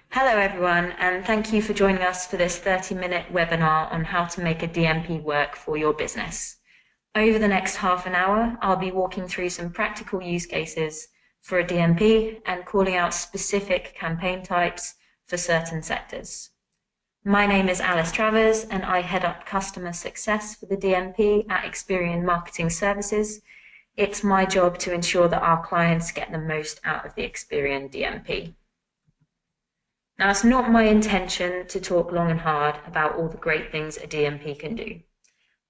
Hello everyone, and thank you for joining us for this 30-minute webinar on how to make a DMP work for your business. Over the next half an hour, I'll be walking through some practical use cases for a DMP and calling out specific campaign types for certain sectors. My name is Alice Travers, and I head up customer success for the DMP at Experian Marketing Services. It's my job to ensure that our clients get the most out of the Experian DMP. Now, it's not my intention to talk long and hard about all the great things a DMP can do.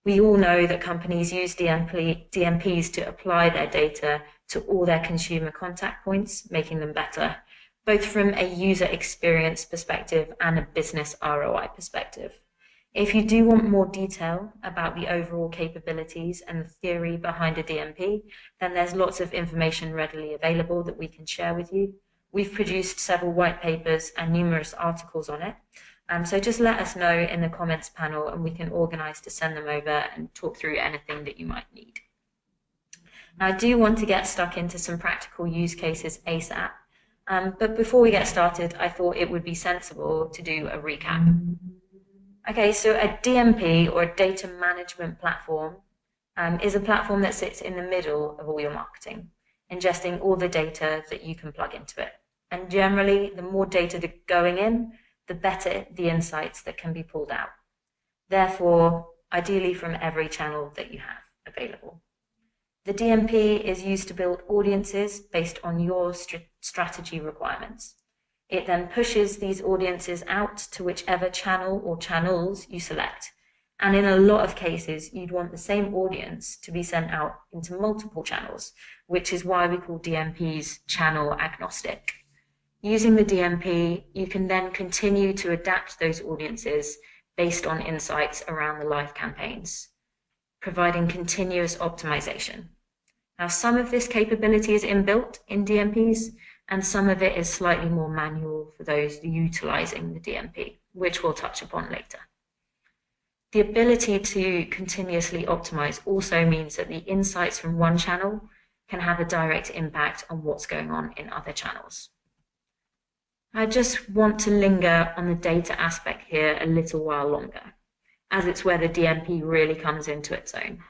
We all know that companies use DMPs to apply their data to all their consumer contact points, making them better, both from a user experience perspective and a business ROI perspective. If you do want more detail about the overall capabilities and the theory behind a DMP, then there's lots of information readily available that we can share with you. We've produced several white papers and numerous articles on it. So just let us know in the comments panel and we can organise to send them over and talk through anything that you might need. Now, I do want to get stuck into some practical use cases ASAP. But before we get started, I thought it would be sensible to do a recap. Okay, so a DMP, or a data management platform, is a platform that sits in the middle of all your marketing, ingesting all the data that you can plug into it. And generally, the more data that's going in, the better the insights that can be pulled out. Therefore, ideally from every channel that you have available. The DMP is used to build audiences based on your strategy requirements. It then pushes these audiences out to whichever channel or channels you select. And in a lot of cases, you'd want the same audience to be sent out into multiple channels, which is why we call DMPs channel agnostic. Using the DMP, you can then continue to adapt those audiences based on insights around the live campaigns, providing continuous optimization. Now, some of this capability is inbuilt in DMPs, and some of it is slightly more manual for those utilizing the DMP, which we'll touch upon later. The ability to continuously optimize also means that the insights from one channel can have a direct impact on what's going on in other channels. I just want to linger on the data aspect here a little while longer, as it's where the DMP really comes into its own.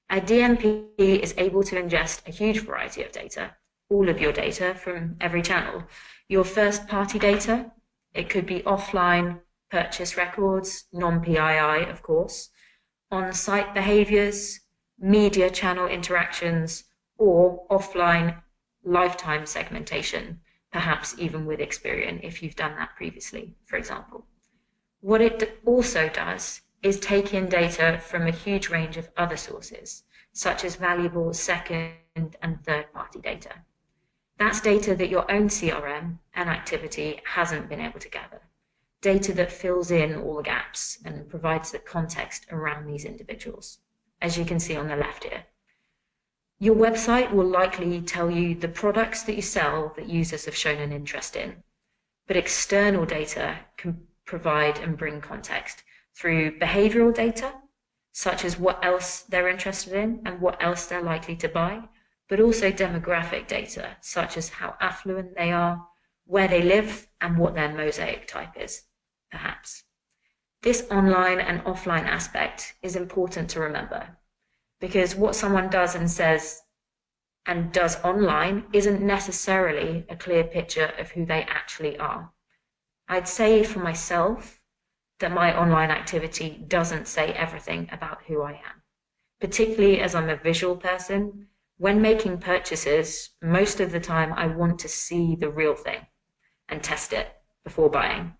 A DMP is able to ingest a huge variety of data, all of your data from every channel. Your first-party data, it could be offline purchase records, non-PII, of course, on-site behaviors, media channel interactions, or offline lifetime segmentation, perhaps even with Experian, if you've done that previously, for example. What it also does is take in data from a huge range of other sources, such as valuable second and third-party data. That's data that your own CRM and activity hasn't been able to gather. Data that fills in all the gaps and provides the context around these individuals, as you can see on the left here. Your website will likely tell you the products that you sell that users have shown an interest in, but external data can provide and bring context through behavioral data, such as what else they're interested in and what else they're likely to buy, but also demographic data, such as how affluent they are, where they live, and what their mosaic type is, perhaps. This online and offline aspect is important to remember, because what someone does and says and does online isn't necessarily a clear picture of who they actually are. I'd say for myself that my online activity doesn't say everything about who I am, particularly as I'm a visual person. When making purchases, most of the time I want to see the real thing and test it before buying.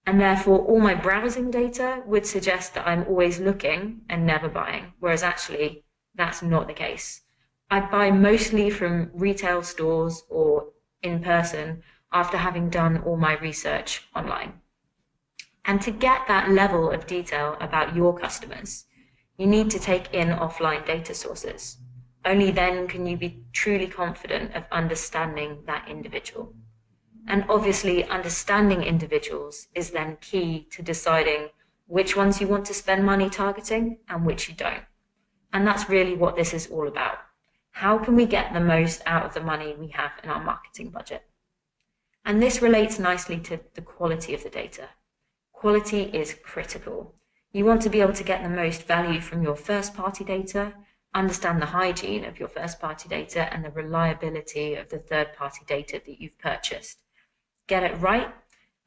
And therefore, all my browsing data would suggest that I'm always looking and never buying, whereas actually that's not the case. I buy mostly from retail stores or in person after having done all my research online. And to get that level of detail about your customers, you need to take in offline data sources. Only then can you be truly confident of understanding that individual. And obviously, understanding individuals is then key to deciding which ones you want to spend money targeting and which you don't. And that's really what this is all about. How can we get the most out of the money we have in our marketing budget? And this relates nicely to the quality of the data. Quality is critical. You want to be able to get the most value from your first-party data, understand the hygiene of your first-party data, and the reliability of the third-party data that you've purchased. Get it right,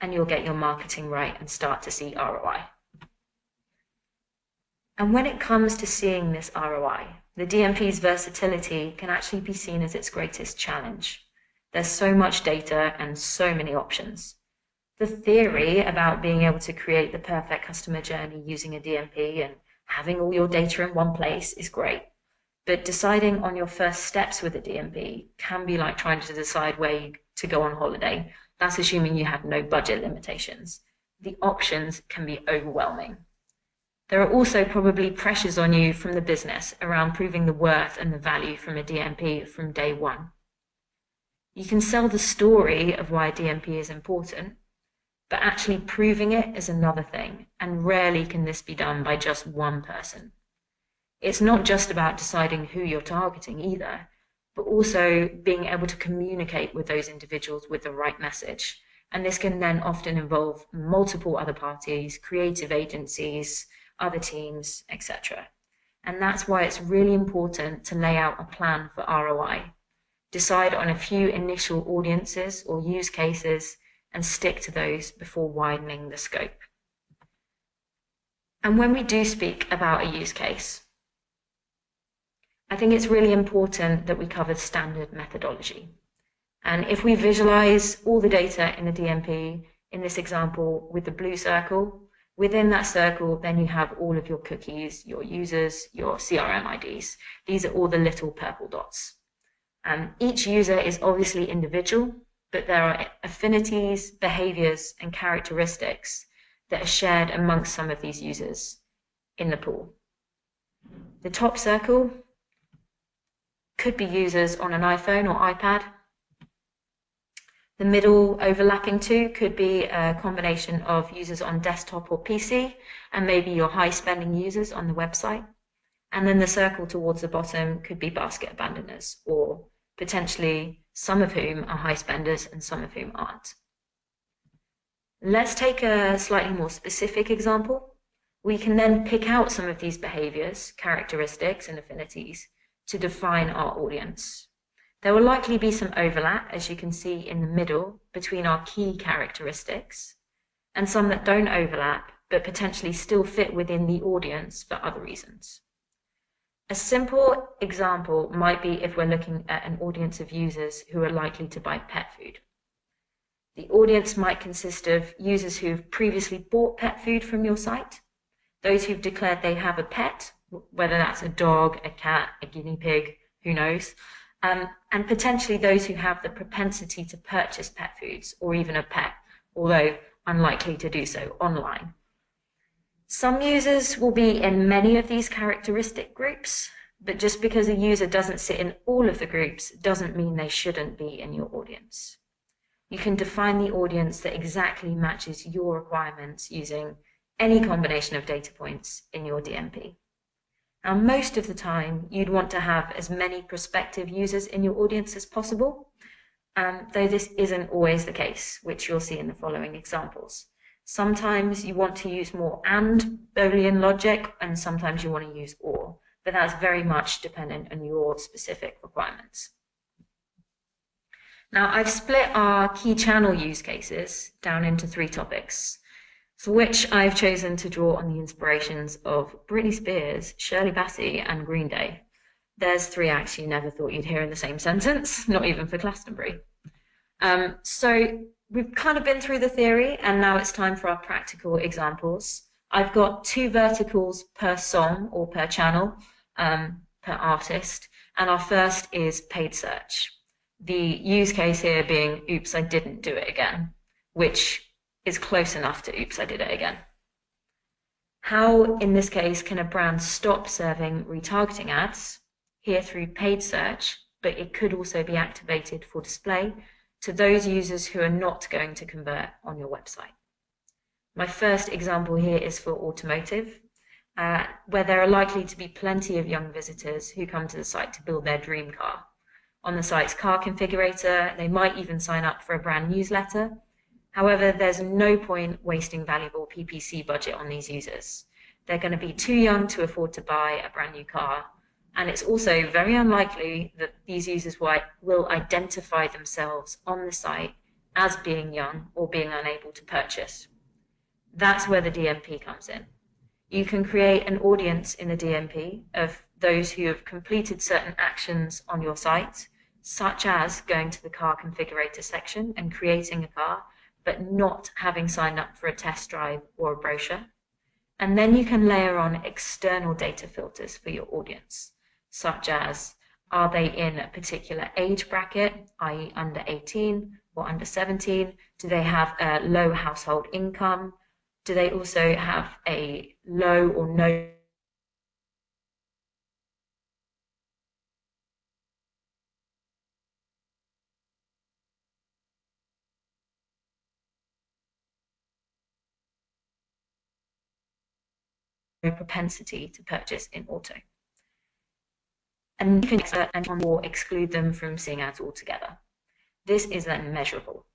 and you'll get your marketing right and start to see ROI. And when it comes to seeing this ROI, the DMP's versatility can actually be seen as its greatest challenge. There's so much data and so many options. The theory about being able to create the perfect customer journey using a DMP and having all your data in one place is great. But deciding on your first steps with a DMP can be like trying to decide where to go on holiday. That's assuming you have no budget limitations. The options can be overwhelming. There are also probably pressures on you from the business around proving the worth and the value from a DMP from day one. You can sell the story of why a DMP is important, but actually proving it is another thing, and rarely can this be done by just one person. It's not just about deciding who you're targeting either, but also being able to communicate with those individuals with the right message. And this can then often involve multiple other parties, creative agencies, other teams, etc. And that's why it's really important to lay out a plan for ROI. Decide on a few initial audiences or use cases and stick to those before widening the scope. And when we do speak about a use case, I think it's really important that we cover standard methodology. And if we visualize all the data in the DMP, in this example with the blue circle, within that circle, then you have all of your cookies, your users, your CRM IDs. These are all the little purple dots. Each user is obviously individual, but there are affinities, behaviors, and characteristics that are shared amongst some of these users in the pool. The top circle could be users on an iPhone or iPad. The middle overlapping two could be a combination of users on desktop or PC, and maybe your high-spending users on the website. And then the circle towards the bottom could be basket abandoners, or potentially some of whom are high spenders and some of whom aren't. Let's take a slightly more specific example. We can then pick out some of these behaviors, characteristics, and affinities to define our audience. There will likely be some overlap, as you can see in the middle, between our key characteristics and some that don't overlap, but potentially still fit within the audience for other reasons. A simple example might be if we're looking at an audience of users who are likely to buy pet food. The audience might consist of users who've previously bought pet food from your site, those who've declared they have a pet, whether that's a dog, a cat, a guinea pig, who knows, and potentially those who have the propensity to purchase pet foods or even a pet, although unlikely to do so online. Some users will be in many of these characteristic groups, but just because a user doesn't sit in all of the groups doesn't mean they shouldn't be in your audience. You can define the audience that exactly matches your requirements using any combination of data points in your DMP. Now, most of the time, you'd want to have as many prospective users in your audience as possible, though this isn't always the case, which you'll see in the following examples. Sometimes you want to use more and Boolean logic, and sometimes you want to use or, but that's very much dependent on your specific requirements. Now, I've split our key channel use cases down into 3 topics, for which I've chosen to draw on the inspirations of Britney Spears, Shirley Bassey, and Green Day. There's 3 acts you never thought you'd hear in the same sentence, not even for Glastonbury. So we've kind of been through the theory, and now it's time for our practical examples. I've got 2 verticals per song or per channel, per artist, and our first is paid search. The use case here being, oops, I didn't do it again, which is close enough to oops, I did it again. How, in this case, can a brand stop serving retargeting ads here through paid search, but it could also be activated for display to those users who are not going to convert on your website? My first example here is for automotive, where there are likely to be plenty of young visitors who come to the site to build their dream car. on the site's car configurator. They might even sign up for a brand newsletter. However, there's no point wasting valuable PPC budget on these users. They're going to be too young to afford to buy a brand new car. And it's also very unlikely that these users will identify themselves on the site as being young or being unable to purchase. That's where the DMP comes in. You can create an audience in the DMP of those who have completed certain actions on your site, such as going to the car configurator section and creating a car, but not having signed up for a test drive or a brochure. And then you can layer on external data filters for your audience, such as, are they in a particular age bracket, i.e. under 18 or under 17? Do they have a low household income? Do they also have a low or no propensity to purchase in auto? And you can or exclude them from seeing ads altogether. This is then measurable.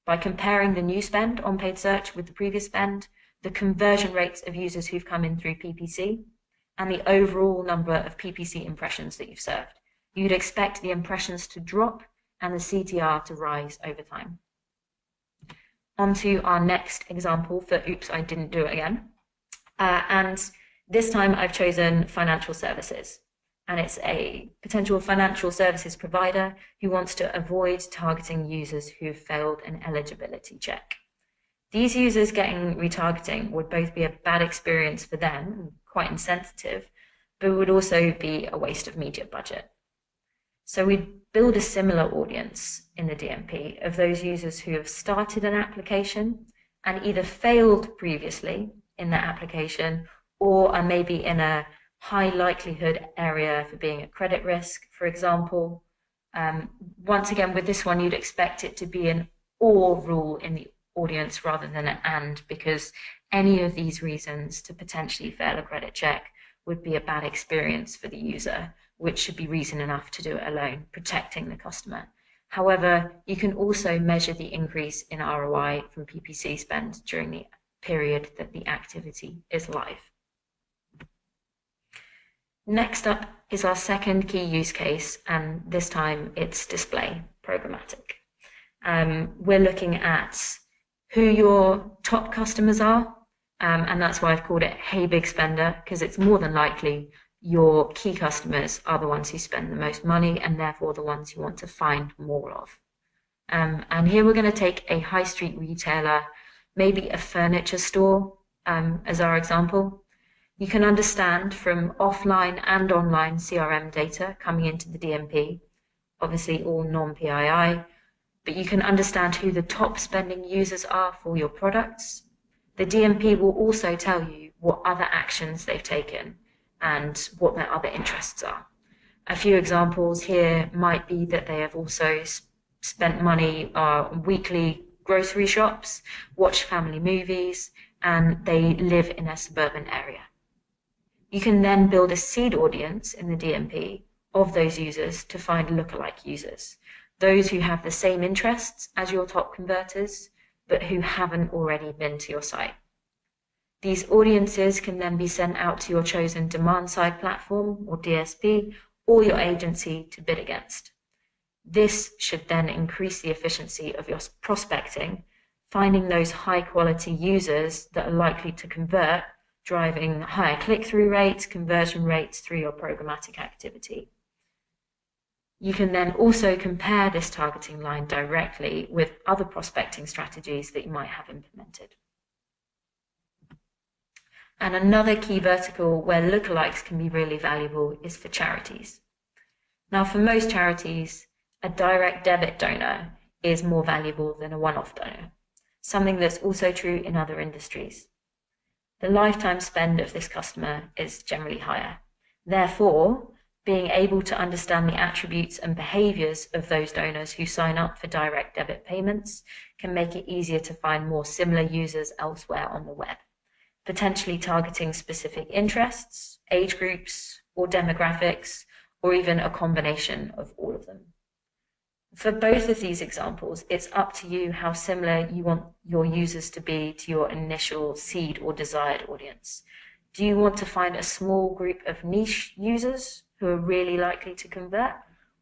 By comparing the new spend on paid search with the previous spend, the conversion rates of users who've come in through PPC, and the overall number of PPC impressions that you've served, you'd expect the impressions to drop and the CTR to rise over time. On to our next example for Oops, I Didn't Do It Again. And this time I've chosen financial services. And it's a potential financial services provider who wants to avoid targeting users who've failed an eligibility check. These users getting retargeting would both be a bad experience for them, quite insensitive, but would also be a waste of media budget. So we build a similar audience in the DMP of those users who have started an application and either failed previously in that application or are maybe in a high likelihood area for being at credit risk, for example. Once again, with this one, you'd expect it to be an or rule in the audience rather than an and, because any of these reasons to potentially fail a credit check would be a bad experience for the user, which should be reason enough to do it alone, protecting the customer. However, you can also measure the increase in ROI from PPC spend during the period that the activity is live. Next up is our second key use case, and this time it's display programmatic. We're looking at who your top customers are, and that's why I've called it Hey Big Spender, because it's more than likely your key customers are the ones who spend the most money and therefore the ones you want to find more of. And here we're going to take a high street retailer, maybe a furniture store, as our example. You can understand from offline and online CRM data coming into the DMP, obviously all non-PII, but you can understand who the top spending users are for your products. The DMP will also tell you what other actions they've taken and what their other interests are. A few examples here might be that they have also spent money on weekly grocery shops, watched family movies, and they live in a suburban area. You can then build a seed audience in the DMP of those users to find lookalike users, those who have the same interests as your top converters, but who haven't already been to your site. These audiences can then be sent out to your chosen demand-side platform or DSP or your agency to bid against. This should then increase the efficiency of your prospecting, finding those high-quality users that are likely to convert, driving higher click-through rates, conversion rates through your programmatic activity. You can then also compare this targeting line directly with other prospecting strategies that you might have implemented. And another key vertical where lookalikes can be really valuable is for charities. Now, for most charities, a direct debit donor is more valuable than a one-off donor, something that's also true in other industries. The lifetime spend of this customer is generally higher. Therefore, being able to understand the attributes and behaviors of those donors who sign up for direct debit payments can make it easier to find more similar users elsewhere on the web, potentially targeting specific interests, age groups, or demographics, or even a combination of all of them. For both of these examples, it's up to you how similar you want your users to be to your initial seed or desired audience. Do you want to find a small group of niche users who are really likely to convert?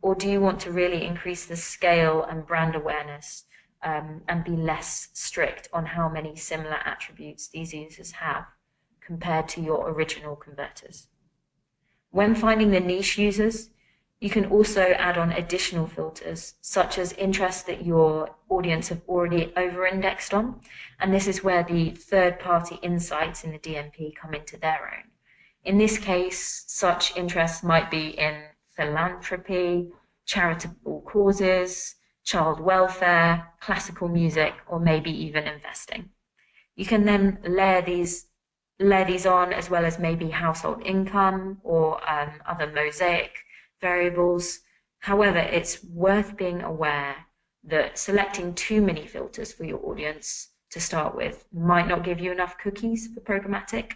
Or do you want to really increase the scale and brand awareness and be less strict on how many similar attributes these users have compared to your original converters? When finding the niche users, you can also add on additional filters, such as interests that your audience have already over-indexed on. And this is where the third-party insights in the DMP come into their own. In this case, such interests might be in philanthropy, charitable causes, child welfare, classical music, or maybe even investing. You can then layer these on, as well as maybe household income or other mosaic variables. However, it's worth being aware that selecting too many filters for your audience to start with might not give you enough cookies for programmatic.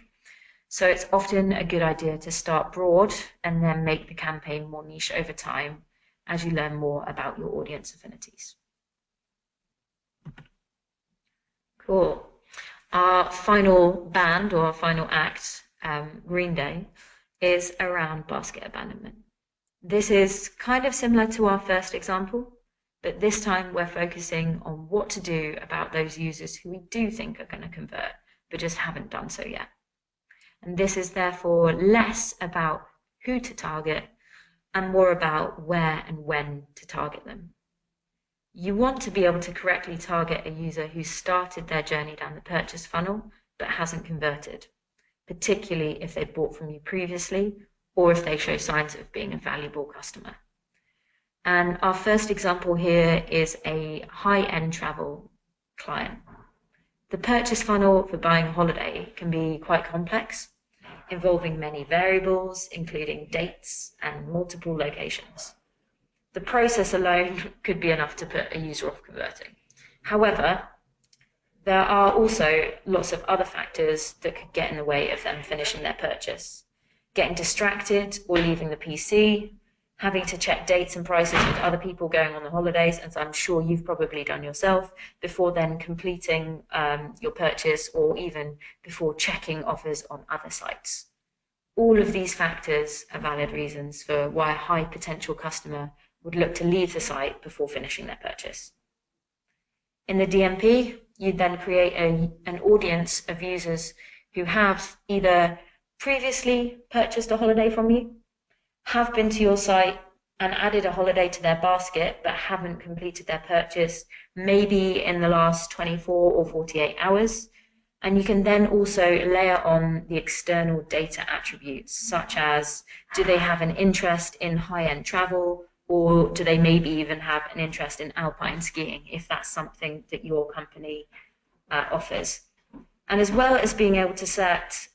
So it's often a good idea to start broad and then make the campaign more niche over time as you learn more about your audience affinities. Cool. Our final band, or our final act, Green Day, is around basket abandonment. This is kind of similar to our first example, but this time we're focusing on what to do about those users who we do think are going to convert, but just haven't done so yet. And this is therefore less about who to target and more about where and when to target them. You want to be able to correctly target a user who started their journey down the purchase funnel but hasn't converted, particularly if they bought from you previously or if they show signs of being a valuable customer. And our first example here is a high-end travel client. The purchase funnel for buying a holiday can be quite complex, involving many variables, including dates and multiple locations. The process alone could be enough to put a user off converting. However, there are also lots of other factors that could get in the way of them finishing their purchase. Getting distracted or leaving the PC, having to check dates and prices with other people going on the holidays, as I'm sure you've probably done yourself, before then completing your purchase, or even before checking offers on other sites. All of these factors are valid reasons for why a high potential customer would look to leave the site before finishing their purchase. In the DMP, you then create an audience of users who have either previously purchased a holiday from you, have been to your site and added a holiday to their basket but haven't completed their purchase, maybe in the last 24 or 48 hours. And you can then also layer on the external data attributes, such as, do they have an interest in high-end travel, or do they maybe even have an interest in alpine skiing, if that's something that your company offers. And as well as being able to set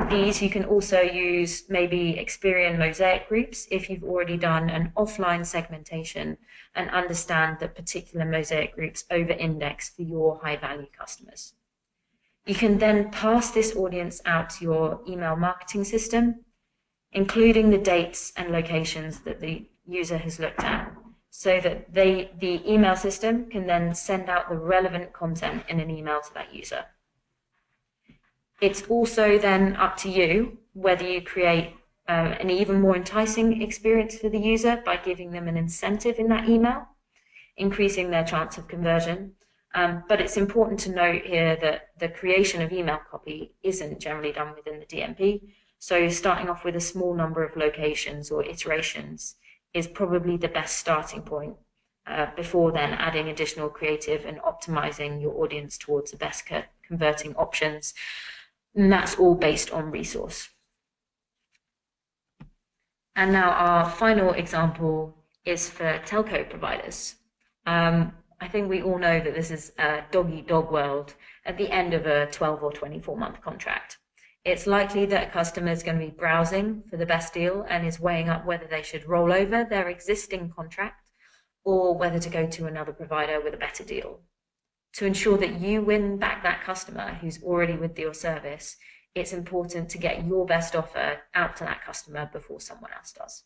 these, you can also use maybe Experian mosaic groups if you've already done an offline segmentation and understand that particular mosaic groups over-index for your high-value customers. You can then pass this audience out to your email marketing system, including the dates and locations that the user has looked at, so that the email system can then send out the relevant content in an email to that user. It's also then up to you whether you create an even more enticing experience for the user by giving them an incentive in that email, increasing their chance of conversion. But it's important to note here that the creation of email copy isn't generally done within the DMP. So starting off with a small number of locations or iterations is probably the best starting point before then adding additional creative and optimizing your audience towards the best converting options. And that's all based on resource. And now our final example is for telco providers. I think we all know that this is a dog-eat-dog world at the end of a 12 or 24-month contract. It's likely that a customer is going to be browsing for the best deal and is weighing up whether they should roll over their existing contract or whether to go to another provider with a better deal. To ensure that you win back that customer who's already with your service, it's important to get your best offer out to that customer before someone else does.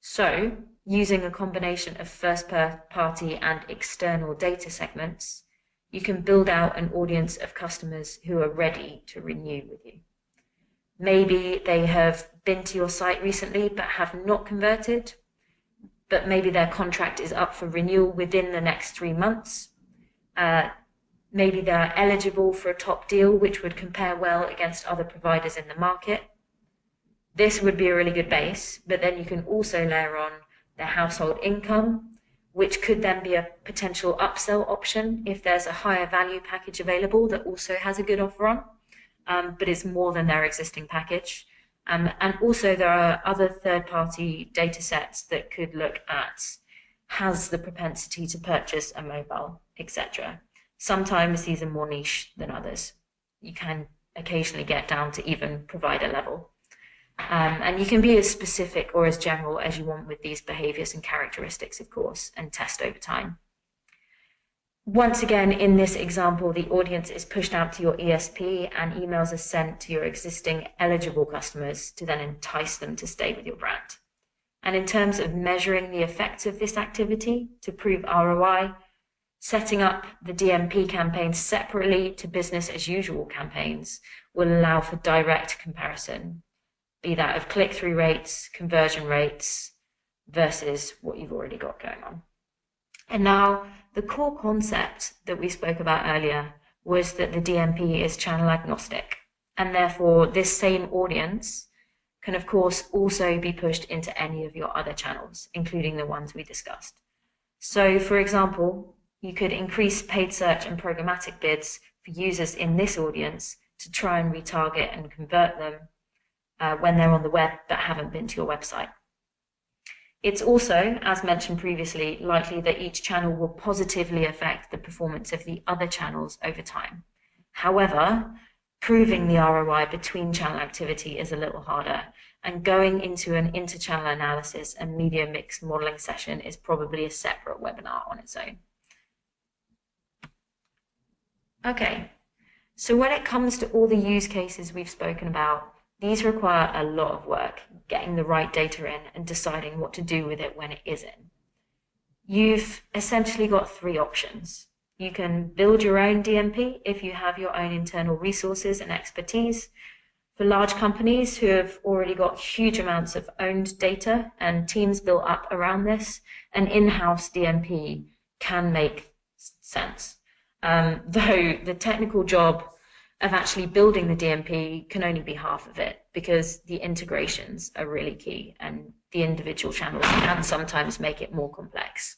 So, using a combination of first-party and external data segments, you can build out an audience of customers who are ready to renew with you. Maybe they have been to your site recently but have not converted, but maybe their contract is up for renewal within the next 3 months. Maybe they're eligible for a top deal, which would compare well against other providers in the market. This would be a really good base, but then you can also layer on their household income, which could then be a potential upsell option if there's a higher value package available that also has a good offer on, but it's more than their existing package. And also there are other third-party data sets that could look at has the propensity to purchase a mobile, etc. Sometimes these are more niche than others. You can occasionally get down to even provider level. And you can be as specific or as general as you want with these behaviors and characteristics, of course, and test over time. Once again, in this example, the audience is pushed out to your ESP and emails are sent to your existing eligible customers to then entice them to stay with your brand. And in terms of measuring the effects of this activity to prove ROI, setting up the DMP campaigns separately to business as usual campaigns will allow for direct comparison, be that of click-through rates, conversion rates, versus what you've already got going on. And now, the core concept that we spoke about earlier was that the DMP is channel agnostic, and therefore this same audience can of course also be pushed into any of your other channels, including the ones we discussed. So for example, you could increase paid search and programmatic bids for users in this audience to try and retarget and convert them when they're on the web but haven't been to your website. It's also, as mentioned previously, likely that each channel will positively affect the performance of the other channels over time. However, proving the ROI between channel activity is a little harder, and going into an inter-channel analysis and media mix modeling session is probably a separate webinar on its own. Okay, so when it comes to all the use cases we've spoken about, these require a lot of work, getting the right data in and deciding what to do with it when it is in. You've essentially got 3 options. You can build your own DMP if you have your own internal resources and expertise. For large companies who have already got huge amounts of owned data and teams built up around this, an in-house DMP can make sense. Though the technical job of actually building the DMP can only be half of it, because the integrations are really key and the individual channels can sometimes make it more complex.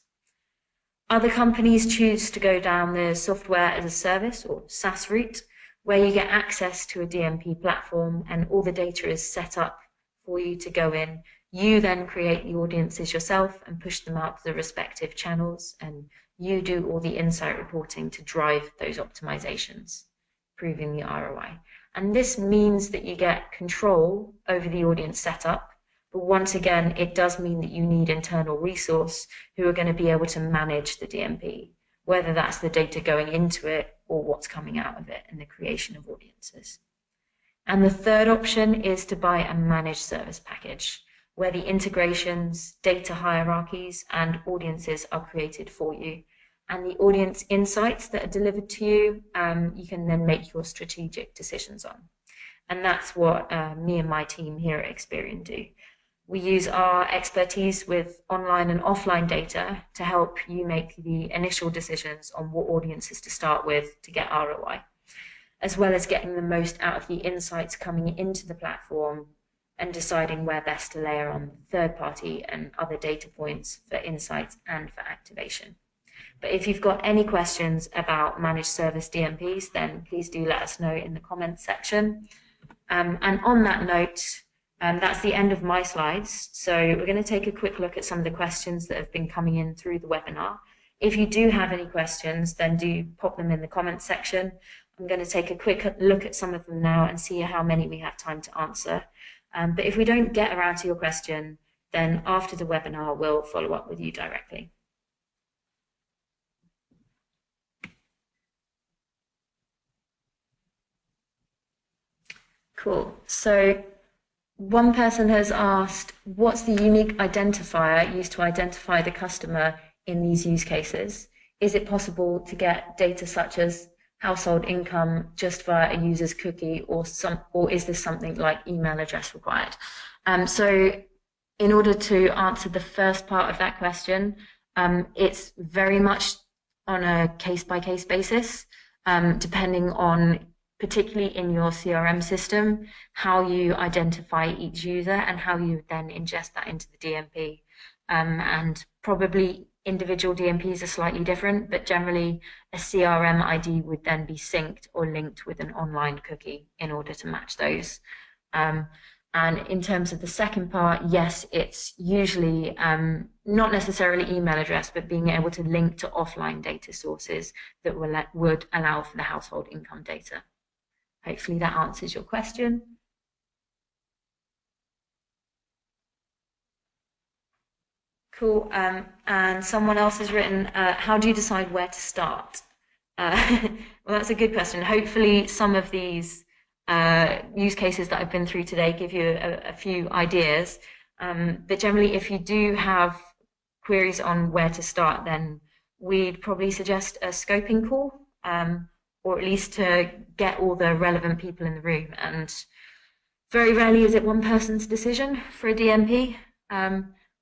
Other companies choose to go down the software as a service or SaaS route, where you get access to a DMP platform and all the data is set up for you to go in. You then create the audiences yourself and push them out to the respective channels, and you do all the insight reporting to drive those optimizations, proving the ROI. And this means that you get control over the audience setup, but once again, it does mean that you need internal resource who are going to be able to manage the DMP, whether that's the data going into it or what's coming out of it and the creation of audiences. And the third option is to buy a managed service package, where the integrations, data hierarchies, and audiences are created for you. And the audience insights that are delivered to you, you can then make your strategic decisions on. And that's what me and my team here at Experian do. We use our expertise with online and offline data to help you make the initial decisions on what audiences to start with to get ROI, as well as getting the most out of the insights coming into the platform and deciding where best to layer on third-party and other data points for insights and for activation. But if you've got any questions about managed service DMPs, then please do let us know in the comments section. And on that note, that's the end of my slides. So we're going to take a quick look at some of the questions that have been coming in through the webinar. If you do have any questions, then do pop them in the comments section. I'm going to take a quick look at some of them now and see how many we have time to answer. But if we don't get around to your question, then after the webinar, we'll follow up with you directly. Cool. So One person has asked, what's the unique identifier used to identify the customer in these use cases? Is it possible to get data such as household income just via a user's cookie, or is this something like email address required? So in order to answer the first part of that question, it's very much on a case-by-case basis, depending on, particularly in your CRM system, how you identify each user and how you then ingest that into the DMP. And probably individual DMPs are slightly different, but generally a CRM ID would then be synced or linked with an online cookie in order to match those. And in terms of the second part, yes, it's usually not necessarily email address, but being able to link to offline data sources that would allow for the household income data. Hopefully that answers your question. Cool. And someone else has written, how do you decide where to start? Well, that's a good question. Hopefully some of these use cases that I've been through today give you a few ideas. But generally, if you do have queries on where to start, then we'd probably suggest a scoping call, or at least to get all the relevant people in the room. And very rarely is it one person's decision for a DMP.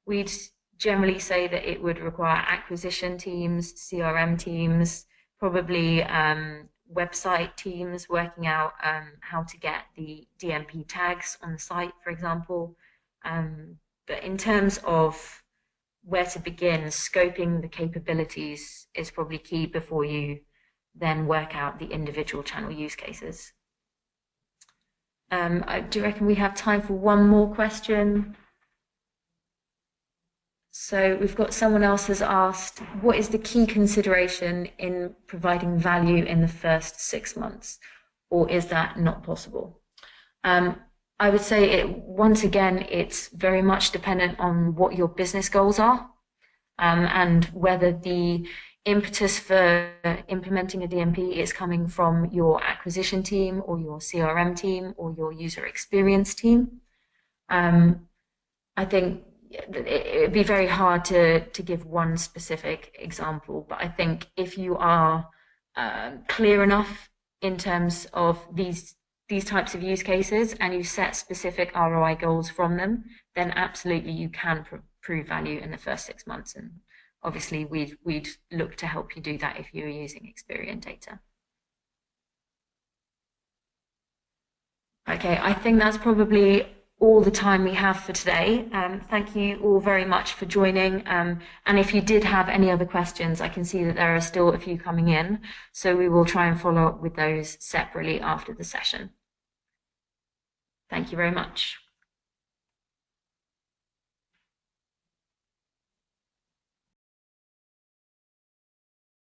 We'd generally say that it would require acquisition teams, CRM teams, probably website teams working out how to get the DMP tags on the site, for example. But in terms of where to begin, scoping the capabilities is probably key before you then work out the individual channel use cases. Do you reckon we have time for one more question? So we've got someone else has asked, what is the key consideration in providing value in the first 6 months? Or is that not possible? I would say once again, it's very much dependent on what your business goals are, and whether the impetus for implementing a DMP is coming from your acquisition team or your CRM team or your user experience team. I think it'd be very hard to give one specific example, but I think if you are clear enough in terms of these types of use cases and you set specific ROI goals from them, then absolutely you can prove value in the first 6 months. And obviously we'd look to help you do that if you're using Experian data. Okay, I think that's probably all the time we have for today. Thank you all very much for joining. And if you did have any other questions, I can see that there are still a few coming in. So we will try and follow up with those separately after the session. Thank you very much.